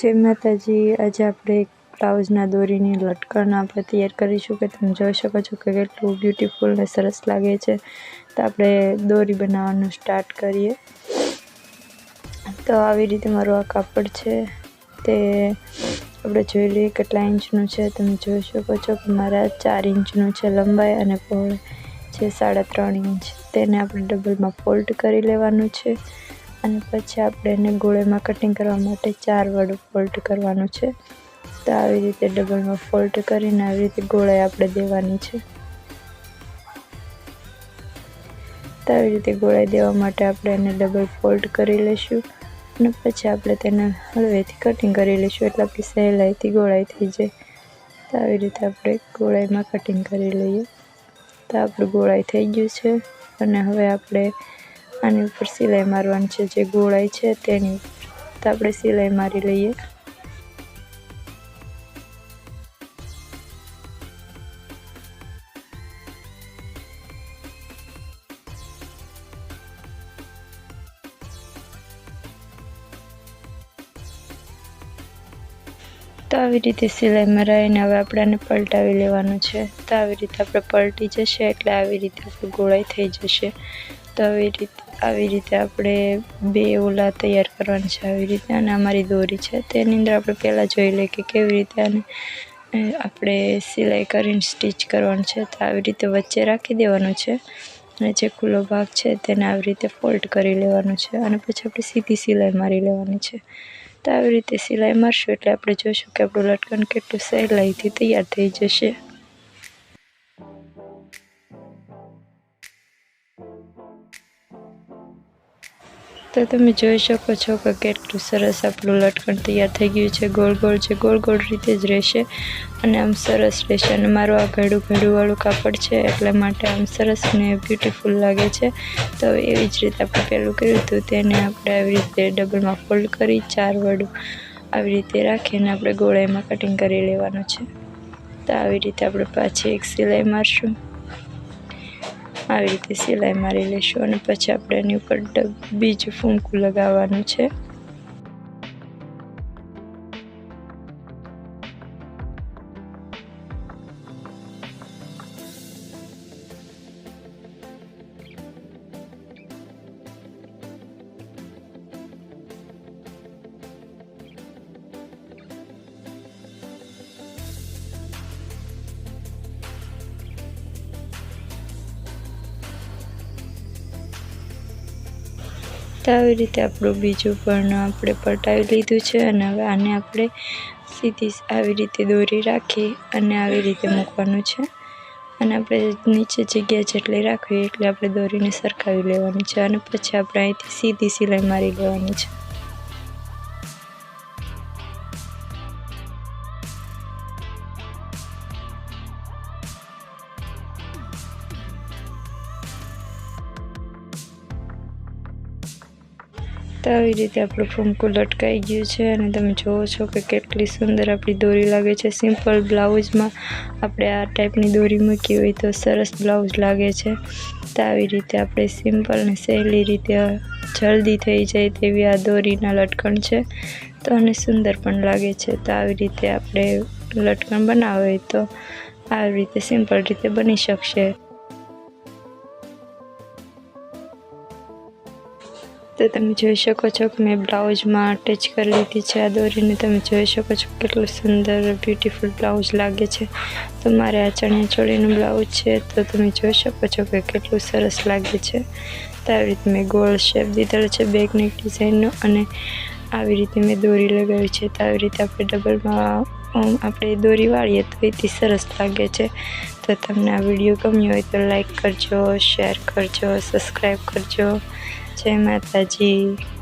जय माताजी। आज આપણે બ્લાઉઝના દોરીની લટકણ આપણે તૈયાર કરીશું કે તમે જોઈ શકો છો કે કેટલું બ્યુટીફુલ ને સરસ લાગે છે। તો આપણે દોરી બનાવવાનું સ્ટાર્ટ કરીએ। તો આવી રીતે મારું આ કાપડ છે તે આપણે જોઈ લઈએ કેટલા ઇંચનું છે। તમે જોઈ શકો છો કે મારા 4 ઇંચનું છે લંબાઈ અને પહોળાઈ છે 3.5 ઇંચ। તેને આપણે ડબલમાં ફોલ્ડ કરી લેવાનું છે અને પછી આપણે એને ગોળેમાં કટિંગ કરવા માટે 4 વડું ફોલ્ડ કરવાનું છે। તો આવી રીતે ડબલમાં ફોલ્ડ કરીને આવી રીતે ગોળાઈ આપણે દેવાની છે। તો આવી રીતે ગોળાઈ દેવા માટે આપણે એને ડબલ ફોલ્ડ કરી લઈશું અને પછી આપણે તેને હળવેથી કટિંગ કરી લઈશું એટલે આપણી સહેલાઈથી ગોળાઈ થઈ જાય। તો આવી રીતે આપણે ગોળાઈમાં કટિંગ કરી લઈએ। તો આપણું ગોળાઈ થઈ ગયું છે અને હવે આપણે આની ઉપર સિલાઈ મારવાની છે। જે ગોળાઈ છે તેની ઉપર તો આપણે સિલાઈ મારી લઈએ। તો આવી રીતે સિલાઈ મરાવીને હવે આપણે આને પલટાવી લેવાનું છે। તો આવી રીતે આપણે પલટી જશે એટલે આવી રીતે આપણું ગોળાઈ થઈ જશે। તો આવી રીતે આપણે 2 ઓલા તૈયાર કરવાના છે આવી રીતે। અને અમારી દોરી છે તેની અંદર આપણે પહેલાં જોઈ લઈએ કે કેવી રીતે આને આપણે સિલાઈ કરીને સ્ટીચ કરવાનું છે। તો આવી રીતે વચ્ચે રાખી દેવાનું છે અને જે ખુલ્લો ભાગ છે તેને આવી રીતે ફોલ્ડ કરી લેવાનું છે અને પછી આપણે સીધી સિલાઈ મારી લેવાની છે। તો આવી રીતે સિલાઈ મારશું એટલે આપણે જોઈશું કે આપણું લટકન કેટલું સહેલાઈથી તૈયાર થઈ જશે। તો તમે જોઈ શકો છો કે કેટલું સરસ આપણું લટકણ તૈયાર થઈ ગયું છે। ગોળ ગોળ છે, ગોળ ગોળ રીતે જ રહેશે અને આમ સરસ રહેશે। અને મારું આ ઘડું કાપડ છે એટલા માટે આમ સરસ ને બ્યુટીફુલ લાગે છે। તો એવી જ રીતે આપણે પહેલું કર્યું હતું તેને આપણે આવી રીતે ડબલમાં ફોલ્ડ કરી 4 વડું આવી રીતે રાખીને આપણે ગોળાઈમાં કટિંગ કરી લેવાનું છે। તો આવી રીતે આપણે પાછી એક સિલાઈ મારશું। આવી રીતે સિલાઈ મારી લઈશું અને પછી આપણે એની ઉપર બીજું ફૂંકું લગાવવાનું છે। તો આવી રીતે આપણું બીજું પણ આપણે પલટાવી લીધું છે અને હવે આને આપણે સીધી આવી રીતે દોરી રાખી અને આવી રીતે મૂકવાનું છે અને આપણે નીચે જગ્યા જેટલી રાખવી એટલે આપણે દોરીને સરખાવી લેવાની છે અને પછી આપણે અહીંથી સીધી સિલાઈ મારી લેવાની છે। તો આવી રીતે આપણું ફૂંકું લટકાઈ ગયું છે અને તમે જોવો છો કે કેટલી સુંદર આપણી દોરી લાગે છે। સિમ્પલ બ્લાઉઝમાં આપણે આ ટાઈપની દોરી મૂકી હોય તો સરસ બ્લાઉઝ લાગે છે। તો આવી રીતે આપણે સિમ્પલ ને સહેલી રીતે જલ્દી થઈ જાય તેવી આ દોરીના લટકણ છે તો અને સુંદર પણ લાગે છે। તો આવી રીતે આપણે લટકણ બનાવવું હોય તો આવી રીતે સિમ્પલ રીતે બની શકશે। તો તમે જોઈ શકો છો કે મેં બ્લાઉઝમાં અટેચ કરી લીધી છે આ દોરીને। તમે જોઈ શકો છો કેટલું સુંદર બ્યુટીફુલ બ્લાઉઝ લાગે છે। તો મારે આ ચણિયા ચોળીનું બ્લાઉઝ છે તો તમે જોઈ શકો છો કે કેટલું સરસ લાગે છે। તો આવી રીતે મેં ગોળ શેપ દીધેલો છે બેકનેક ડિઝાઇનનો અને આવી રીતે મેં દોરી લગાવી છે। તો આવી રીતે આપણે ડબલમાં આપણે દોરી વાળીએ તો એથી સરસ લાગે છે। તો તમને આ વિડીયો ગમ્યો હોય તો લાઈક કરજો, શેર કરજો, સબસ્ક્રાઈબ કરજો। જય માતાજી।